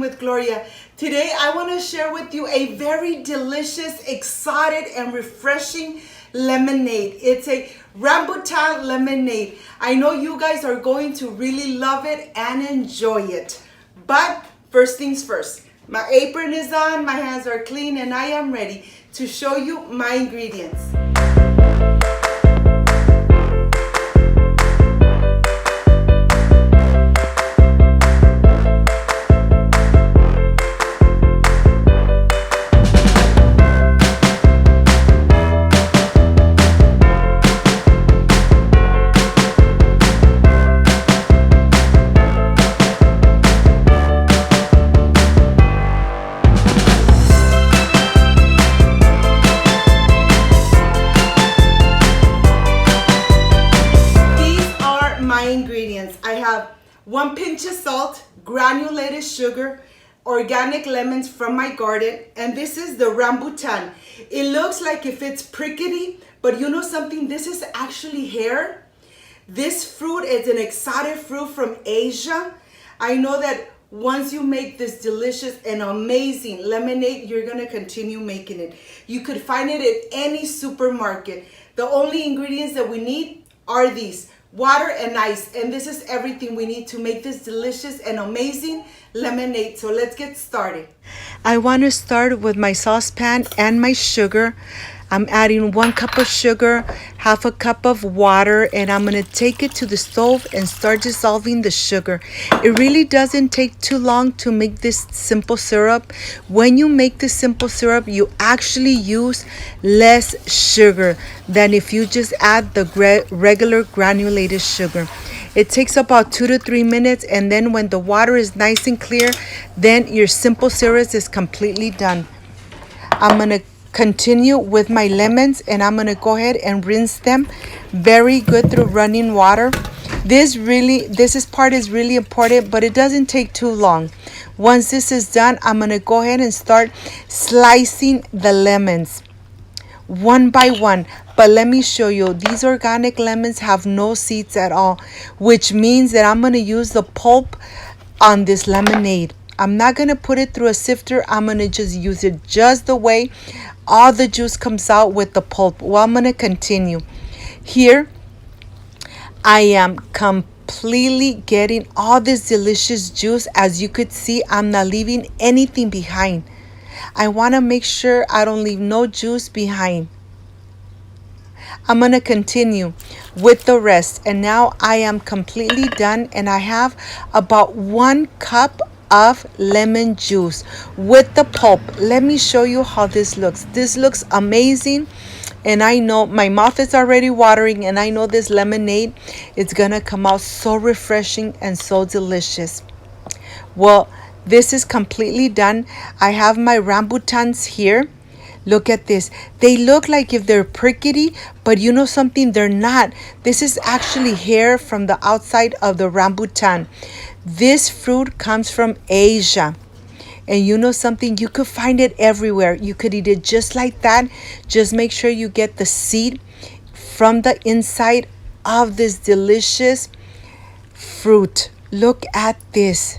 with Gloria. Today I want to share with you a very delicious, exotic, and refreshing lemonade. It's a Rambutan Lemonade. I know you guys are going to really love it and enjoy it. But first things first, my apron is on, my hands are clean, and I am ready to show you my ingredients. Ingredients. I have 1 pinch of salt, granulated sugar, organic lemons from my garden, and this is the rambutan. It looks like if it's prickly, but you know something, this is actually hair. This fruit is an exotic fruit from Asia. I know that once you make this delicious and amazing lemonade, you're gonna continue making it. You could find it at any supermarket. The only ingredients that we need are these: water and ice, and this is everything we need to make this delicious and amazing lemonade. So let's get started. I want to start with my saucepan and my sugar. I'm adding 1 cup of sugar, half a cup of water, and I'm going to take it to the stove and start dissolving the sugar. It really doesn't take too long to make this simple syrup. When you make the simple syrup, you actually use less sugar than if you just add the regular granulated sugar. It takes about 2 to 3 minutes, and then when the water is nice and clear, then your simple syrup is completely done. I'm going to continue with my lemons, and I'm going to go ahead and rinse them very good through running water. This part is really important, but it doesn't take too long. Once this is done, I'm going to go ahead and start slicing the lemons one by one. But let me show you, these organic lemons have no seeds at all, which means that I'm going to use the pulp on this lemonade. I'm not going to put it through a sifter. I'm going to just use it just the way all the juice comes out with the pulp. Well, I'm going to continue. Here, I am completely getting all this delicious juice. As you could see, I'm not leaving anything behind. I want to make sure I don't leave no juice behind. I'm going to continue with the rest. And now I am completely done, and I have about 1 cup of lemon juice with the pulp. Let me show you how this looks. This looks amazing, and I know my mouth is already watering, and I know this lemonade is gonna come out so refreshing and so delicious. Well, this is completely done. I have my rambutans here. Look at this. They look like if they're prickly, but you know something, they're not. This is actually hair from the outside of the rambutan. This fruit comes from Asia. And you know something, you could find it everywhere. You could eat it just like that. Just make sure you get the seed from the inside of this delicious fruit. Look at this.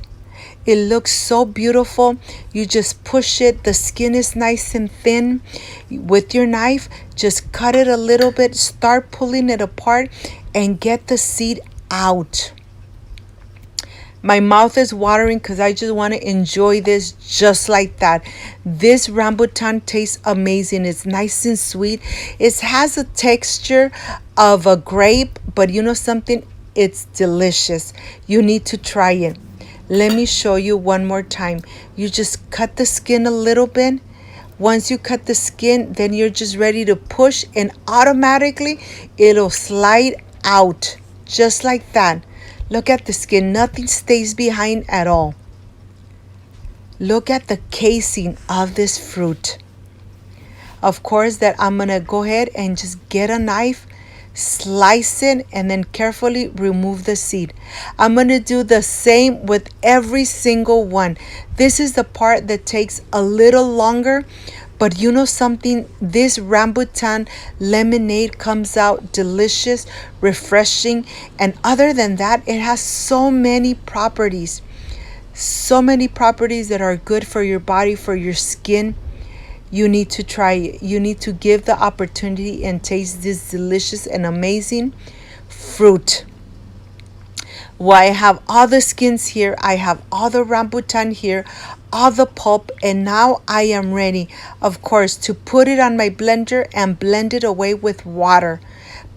It looks so beautiful. You just push it. The skin is nice and thin. With your knife, just cut it a little bit. Start pulling it apart and get the seed out. My mouth is watering because I just want to enjoy this just like that. This rambutan tastes amazing. It's nice and sweet. It has a texture of a grape, but you know something? It's delicious. You need to try it. Let me show you one more time. You just cut the skin a little bit. Once you cut the skin, then you're just ready to push, and automatically it'll slide out just like that. Look at the skin. Nothing stays behind at all. Look at the casing of this fruit. Of course, that I'm going to go ahead and just get a knife, slice it, and then carefully remove the seed. I'm going to do the same with every single one. This is the part that takes a little longer, but you know something? This rambutan lemonade comes out delicious, refreshing, and other than that, it has so many properties. So many properties that are good for your body, for your skin. You need to try it. You need to give the opportunity and taste this delicious and amazing fruit. Well, I have all the skins here. I have all the rambutan here, all the pulp, and now I am ready, of course, to put it on my blender and blend it away with water.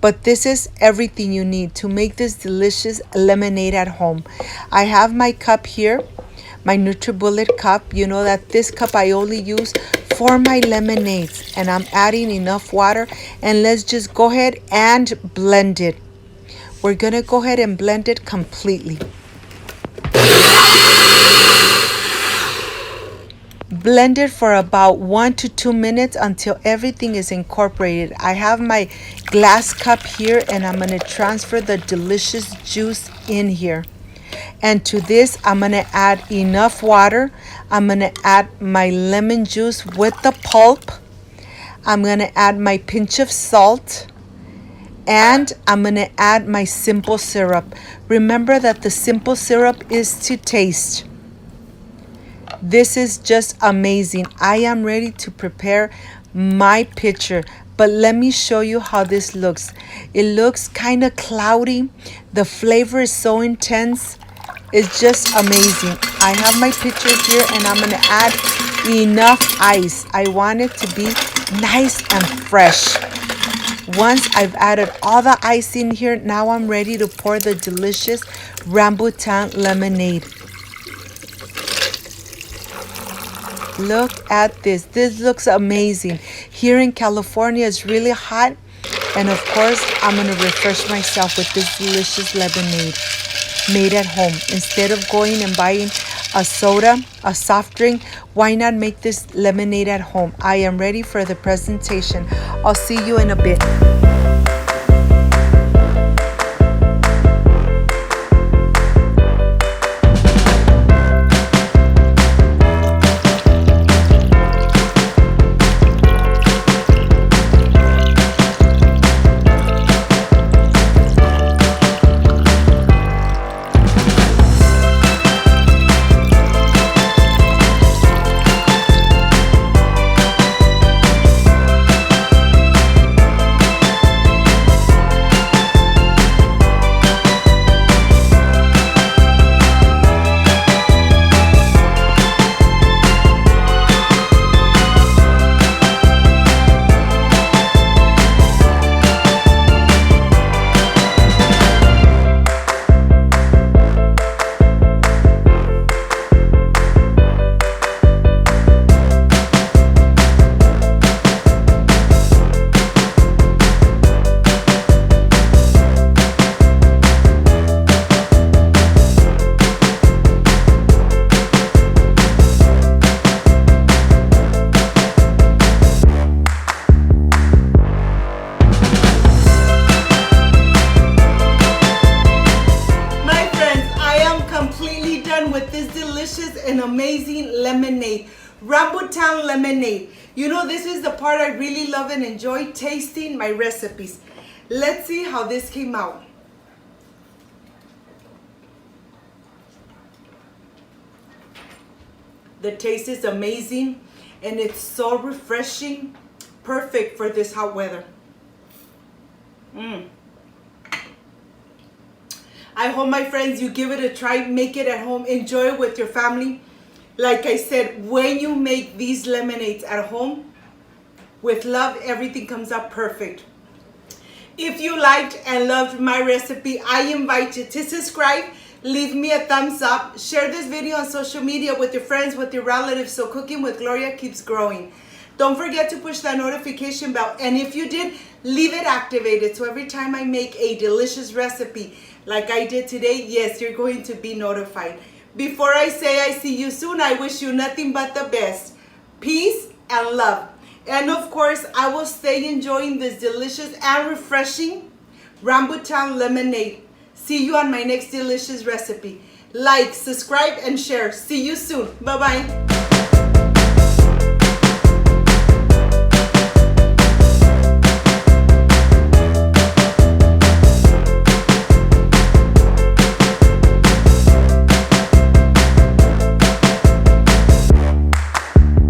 But this is everything you need to make this delicious lemonade at home. I have my cup here, my NutriBullet cup. You know that this cup I only use for my lemonades, and I'm adding enough water, and let's just go ahead and blend it. We're gonna go ahead and blend it completely. Blend it for about 1 to 2 minutes until everything is incorporated. I have my glass cup here, and I'm gonna transfer the delicious juice in here. And to this, I'm gonna add enough water. I'm gonna add my lemon juice with the pulp. I'm gonna add my pinch of salt. And I'm gonna add my simple syrup. Remember that the simple syrup is to taste. This is just amazing. I am ready to prepare my pitcher, but let me show you how this looks. It looks kind of cloudy. The flavor is so intense. It's just amazing. I have my pitcher here, and I'm gonna add enough ice. I want it to be nice and fresh. Once I've added all the ice in here, now I'm ready to pour the delicious Rambutan lemonade. Look at this. This looks amazing. Here in California, it's really hot. And of course, I'm going to refresh myself with this delicious lemonade made at home. Instead of going and buying a soda, a soft drink, why not make this lemonade at home? I am ready for the presentation. I'll see you in a bit. And amazing lemonade, Rambutan lemonade. You know, this is the part I really love and enjoy, tasting my recipes. Let's see how this came out. The taste is amazing and it's so refreshing, perfect for this hot weather. I hope, my friends, you give it a try, make it at home, enjoy it with your family. Like I said, when you make these lemonades at home, with love, everything comes out perfect. If you liked and loved my recipe, I invite you to subscribe, leave me a thumbs up, share this video on social media with your friends, with your relatives, so Cooking with Gloria keeps growing. Don't forget to push that notification bell, and if you did, leave it activated so every time I make a delicious recipe like I did today, yes, you're going to be notified. Before I say I see you soon, I wish you nothing but the best. Peace and love. And of course, I will stay enjoying this delicious and refreshing Rambutan lemonade. See you on my next delicious recipe. Like, subscribe, and share. See you soon. Bye-bye.